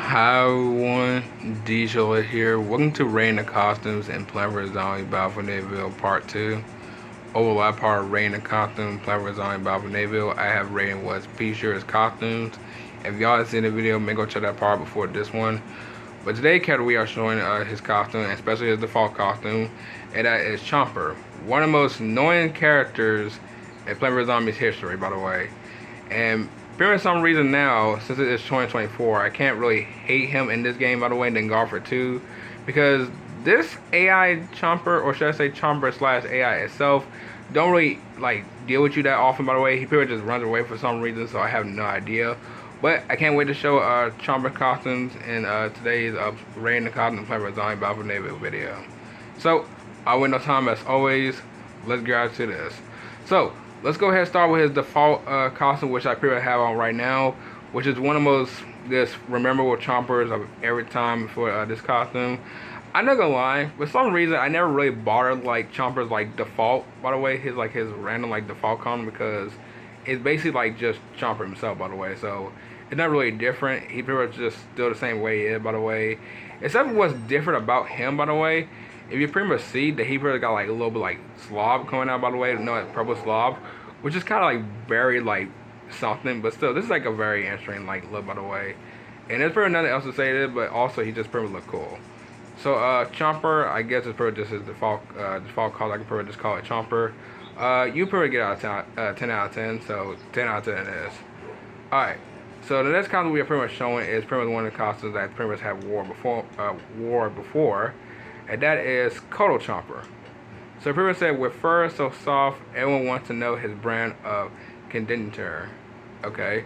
Hi everyone, DJ here. Welcome to Rain the Costumes and Plant vs. Zombie Battle for Neighborville Part 2. Overlap part of Rain the Costumes, Plant vs. Zombie Battle for Neighborville. I have Rain was P-Shirt's costumes. If y'all have seen the video, make go check that part before this one. But today, character we are showing his costume, especially his default costume, and that is Chomper. One of the most annoying characters in Plant vs. Zombies history, by the way. And for some reason now, since it is 2024, I can't really hate him in this game, by the way, and then Golfer 2, because this AI Chomper, or should I say Chomper slash AI itself, don't really like deal with you that often, by the way. He pretty much just runs away for some reason, so I have no idea. But I can't wait to show Chomper costumes in today's Rain the Costume Play with Zombie Battle for Neighborville video. So, I wait no time as always. Let's get right to this. So, let's go ahead and start with his default costume, which I pretty much have on right now, which is one of the most memorable chompers of every time for this costume. I'm not gonna lie, for some reason I never really bothered like chompers like default. By the way, his random like default costume, because it's basically like just Chomper himself. By the way, so it's not really different. He pretty much just still the same way he is. By the way, except for what's different about him. By the way, if you pretty much see that he pretty got like a little bit like slob coming out, by the way, no, it's purple slob, which is kind of like very like something, but still, this is like a very interesting like look, by the way. And there's pretty nothing else to say to it, but also he just pretty much look cool. So Chomper, I guess it's pretty just his default color. I can pretty just call it Chomper. You pretty get out of 10 out of 10, so 10 out of 10 it is. Alright, so the next costume we are pretty much showing is pretty much one of the costumes that pretty much have wore before, and that is Kodo Chomper. So pretty much said, with fur so soft, everyone wants to know his brand of conditioner. Okay,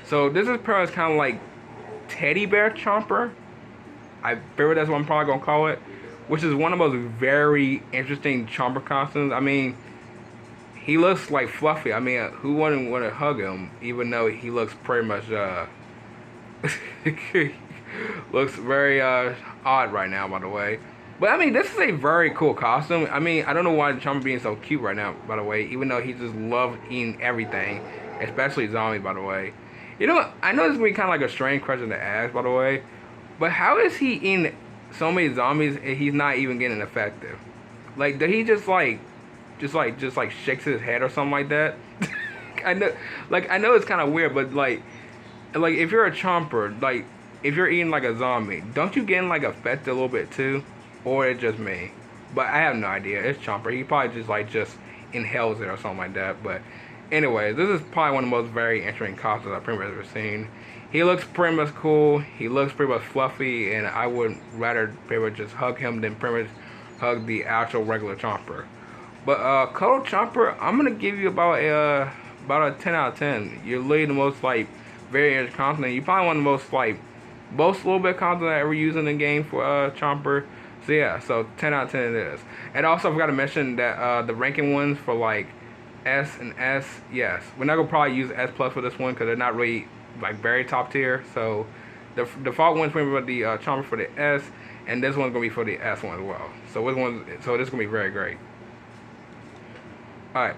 so this is pretty much kind of like Teddy Bear Chomper. I figure that's what I'm probably gonna call it, which is one of those very interesting Chomper costumes. I mean, he looks like fluffy. I mean, who wouldn't want to hug him, even though he looks pretty much looks very odd right now, by the way. But I mean, this is a very cool costume. I mean, I don't know why Chomper being so cute right now, by the way, even though he just loves eating everything, especially zombies, by the way. You know, I know this is gonna be kind of like a strange question to ask, by the way, but how is he eating so many zombies and he's not even getting effective? Like, did he just shakes his head or something like that? I know it's kind of weird, but like if you're a Chomper, like if you're eating like a zombie, don't you get like affected a little bit too, or it's just me? But I have no idea. It's Chomper. He probably just inhales it or something like that. But anyway, this is probably one of the most very interesting costumes I've pretty much ever seen. He looks pretty much cool. He looks pretty much fluffy, and I would rather pretty much just hug him than pretty much hug the actual regular Chomper. But Kodo Chomper, I'm gonna give you about a 10 out of 10. You're literally the most like very interesting content. You probably one of the most like most little bit content I ever used in the game for Chomper. So yeah, so 10 out of 10 it is. And also I forgot to mention that the ranking ones for like S and S, yes, we're not gonna probably use S plus for this one because they're not really like very top tier. So the default one's going to be the Chomper for the S, and this one's gonna be for the S one as well. So this is gonna be very great. Alright,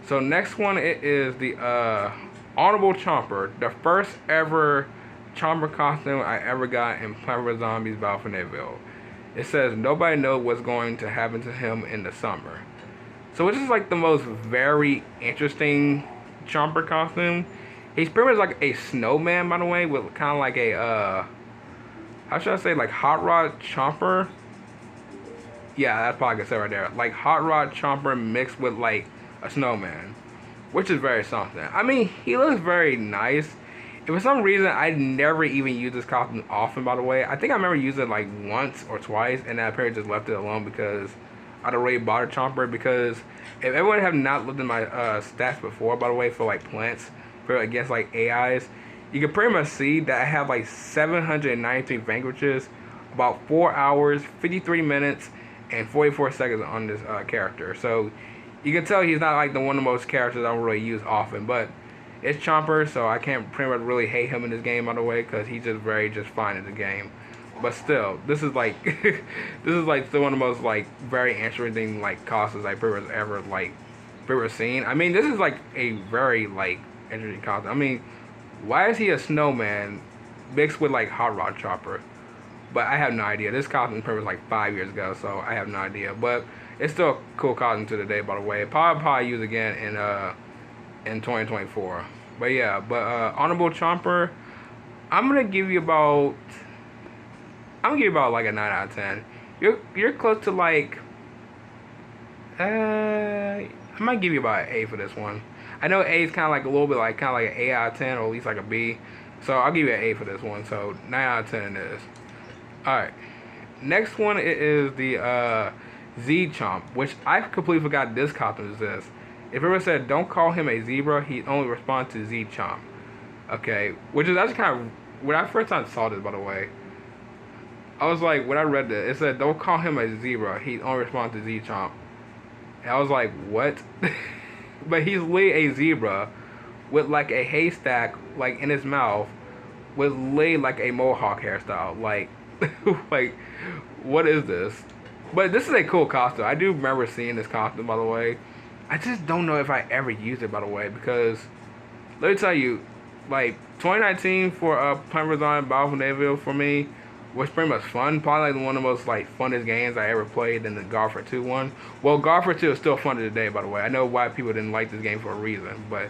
so next one it is the Honorable Chomper, the first ever Chomper costume I ever got in Plant vs. Zombies Battle for Neighborville. It says nobody knows what's going to happen to him in the summer. So this is like the most very interesting Chomper costume. He's pretty much like a snowman, by the way, with kind of like a how should I say, like hot rod Chomper. Yeah, that's probably I can say right there. Like hot rod Chomper mixed with like a snowman, which is very something. I mean, he looks very nice. And for some reason, I never even used this costume often, by the way. I think I remember using it like once or twice, and then I apparently just left it alone because I don't really bother Chomper. Because if everyone have not looked at my stats before, by the way, for like plants, for against like AIs, you can pretty much see that I have like 793 vanquishes, about 4 hours, 53 minutes, and 44 seconds on this character. So you can tell he's not like the one of the most characters I don't really use often, but it's Chomper, so I can't pretty much really hate him in this game, by the way, because he's just very fine in the game. But still, this is like this is like still one of the most like very interesting like costumes I pretty much ever seen. I mean, this is like a very like interesting costume. I mean, why is he a snowman mixed with like Hot Rod Chopper. But I have no idea. This costume was like 5 years ago, so I have no idea. But it's still a cool costume to the day, by the way. Probably use again in 2024. But yeah, honorable Chomper, I'm gonna give you about like a 9 out of 10. You're close to like I might give you about an A for this one. I know A is kind of like a little bit like an A out of 10, or at least like a B. So I'll give you an A for this one. So 9 out of 10 it is. All right. Next one is the Z Chomp, which I completely forgot this costume exists. If ever said don't call him a zebra, he only responds to Z Chomp. Okay, which is actually kind of when I first time saw this, by the way. I was like, when I read this, it said don't call him a zebra, he only responds to Z Chomp. And I was like, what? But he's literally a zebra with like a haystack like in his mouth with literally like a mohawk hairstyle. Like, like, what is this? But this is a cool costume. I do remember seeing this costume, by the way. I just don't know if I ever used it, by the way, because let me tell you, like 2019 for Plant vs. Battle for Neighborville for me was pretty much fun. Probably like one of the most like funnest games I ever played in the Golfer 2 one. Well, Golfer 2 is still fun today, by the way. I know why people didn't like this game for a reason, but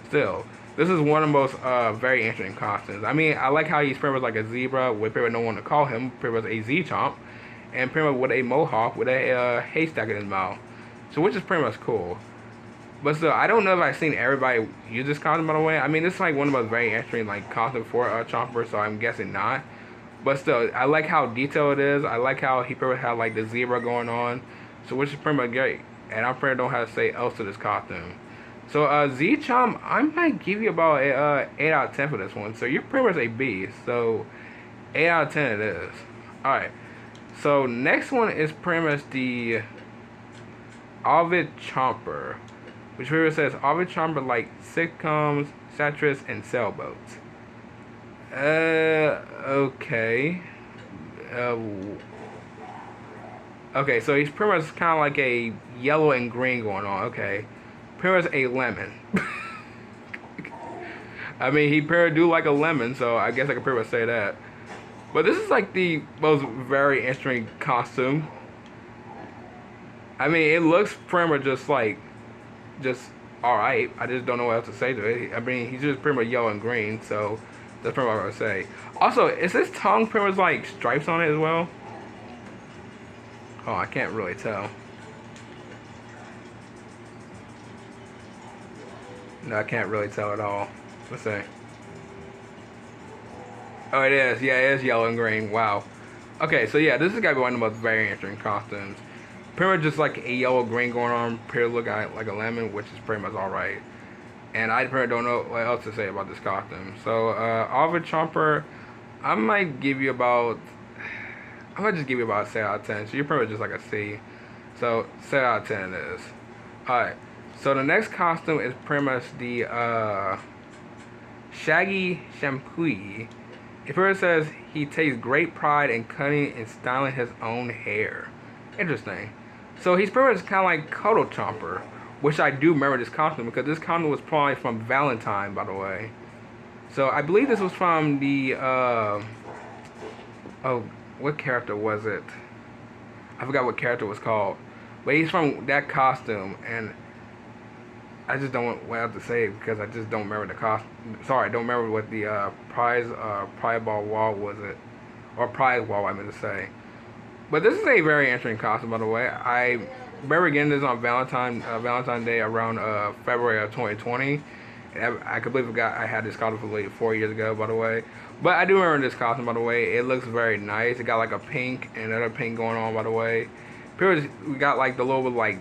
still, this is one of the most very interesting costumes. I mean, I like how he's pretty much like a zebra with pretty much no one to call him, pretty much a Z Chomp, and pretty much with a mohawk with a haystack in his mouth. So which is pretty much cool. But still, I don't know if I've seen everybody use this costume, by the way. I mean, this is like one of the most very interesting like costumes for Chomper, so I'm guessing not. But still, I like how detailed it is. I like how he pretty much had like the zebra going on, so which is pretty much great. And I pretty don't have to say else to this costume. So Z Chomp, I might give you about a 8 out of 10 for this one. So you're pretty much a B. So 8 out of 10 it is. All right. So next one is pretty much the Ovid Chomper, which pretty much says Ovid Chomper like sitcoms, satires, and sailboats. Okay. Okay, so he's pretty much kind of like a yellow and green going on. Okay. Pretty much a lemon. I mean, he pretty do like a lemon, so I guess I could pretty much say that. But this is like the most very interesting costume. I mean, it looks pretty much just alright. I just don't know what else to say to it. I mean, he's just pretty much yellow and green, so that's pretty much what I would say. Also, is his tongue pretty much like stripes on it as well? Oh, I can't really tell. No, I can't really tell at all. Let's see. Oh, it is. Yeah, it is yellow and green. Wow. Okay, so yeah, this is gotta be one of the most very interesting costumes. Pretty much just like a yellow green going on, pretty look like a lemon, which is pretty much alright. And I pretty don't know what else to say about this costume. So, Ovid Chomper, I might give you about, I might just give you about a 7 out of 10. So you're pretty much just like a C. So 7 out of 10 it is. Alright. So the next costume is pretty much the Shaggy Shampoo. It pretty much says he takes great pride in cutting and styling his own hair. Interesting. So he's pretty much kind of like Cuddle Chomper, which I do remember this costume because this costume was probably from Valentine, by the way. So I believe this was from the oh, what character was it? I forgot what character it was called, but he's from that costume, and I just don't know what else to say because I just don't remember the costume. Sorry, I don't remember what the prize ball wall was it, or prize wall I meant to say. But this is a very interesting costume, by the way. I remember getting this on Valentine's Day around February of 2020. And I completely forgot I had this costume for like 4 years ago, by the way. But I do remember this costume, by the way. It looks very nice. It got like a pink and another pink going on, by the way. We got like the little bit like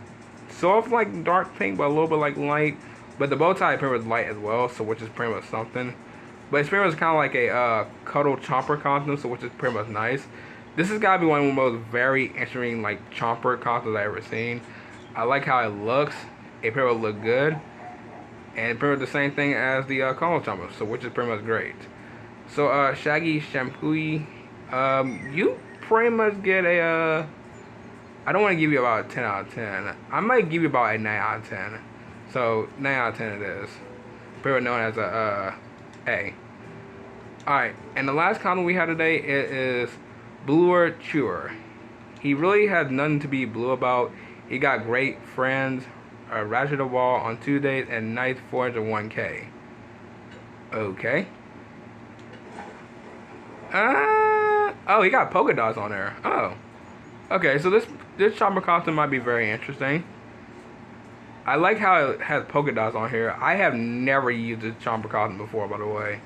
soft like dark pink, but a little bit like light. But the bow tie pretty much light as well, so which is pretty much something. But it's pretty much kind of like a Cuddle Chomper costume, so which is pretty much nice. This has got to be one of the most very interesting like Chomper costumes I've ever seen. I like how it looks. It pretty much look good. And pretty much the same thing as the Cuddle Chomper, so which is pretty much great. So Shaggy Shampoo, you pretty much get a I don't want to give you about a 10 out of 10. I might give you about a 9 out of 10. So 9 out of 10 it is. Pretty much known as a A. Alright, and the last costume we have today is Bluer Chewer. He really has nothing to be blue about. He got great friends, Ratchet the Wall on Tuesdays, and nice 401k. Okay. Oh, he got polka dots on there. Oh. Okay, so this chopper costume might be very interesting. I like how it has polka dots on here. I have never used this chopper costume before, by the way.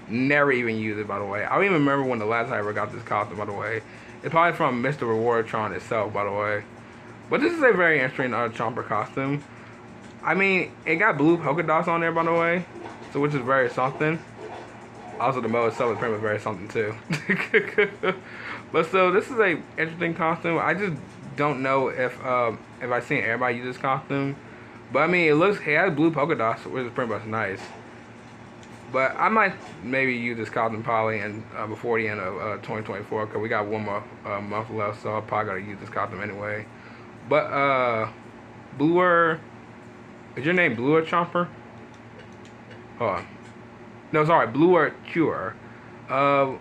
Never even used it, by the way. I don't even remember when the last time I ever got this costume, by the way. It's probably from Mr. Rewardtron itself, by the way. But this is a very interesting chopper costume. I mean, it got blue polka dots on there, by the way. So, which is very something. Also, the mode itself is pretty much very something, too. But so, this is a interesting costume. I just don't know if I've seen everybody use this costume. But, I mean, it has blue polka dots, which is pretty much nice. But I might maybe use this costume probably before the end of 2024, because we got one more month left, so I'll probably gotta use this costume anyway. But Bluer, is your name Bluer Chomper? Hold on. No, sorry, Bluer Chewer. I'm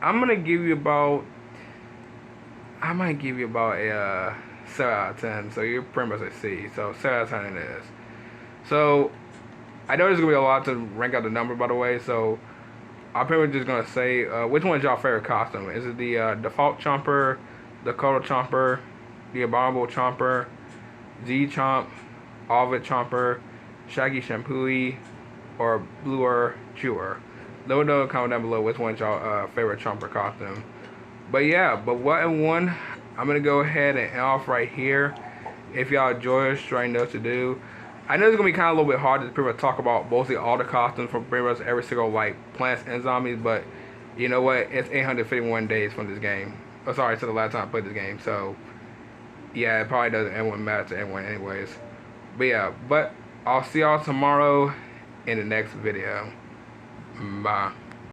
gonna give you about. I might give you about a 7 out of 10. So you're pretty much a C. So 7 out of 10 it is. So I know there's gonna be a lot to rank out the number, by the way. So I'm pretty much just gonna say which one is y'all favorite costume? Is it the default Chomper, the Kodo Chomper, the Abominable Chomper, Z Chomp, Ovid Chomper, Shaggy Shampooey, or Bluer Chewer? Let me know in the comment down below which one's y'all favorite Chomper costume. But yeah, but what and one, I'm gonna go ahead and end off right here. If y'all enjoy this, try know what to do. I know it's gonna be kind of a little bit hard to pretty much talk about mostly all the costumes from pretty much every single like Plants and Zombies, but you know what? It's 851 days from this game. Oh, sorry, it's the last time I played this game, so yeah, it probably doesn't anyone matter to anyone anyways. But yeah, but I'll see y'all tomorrow in the next video. Bye.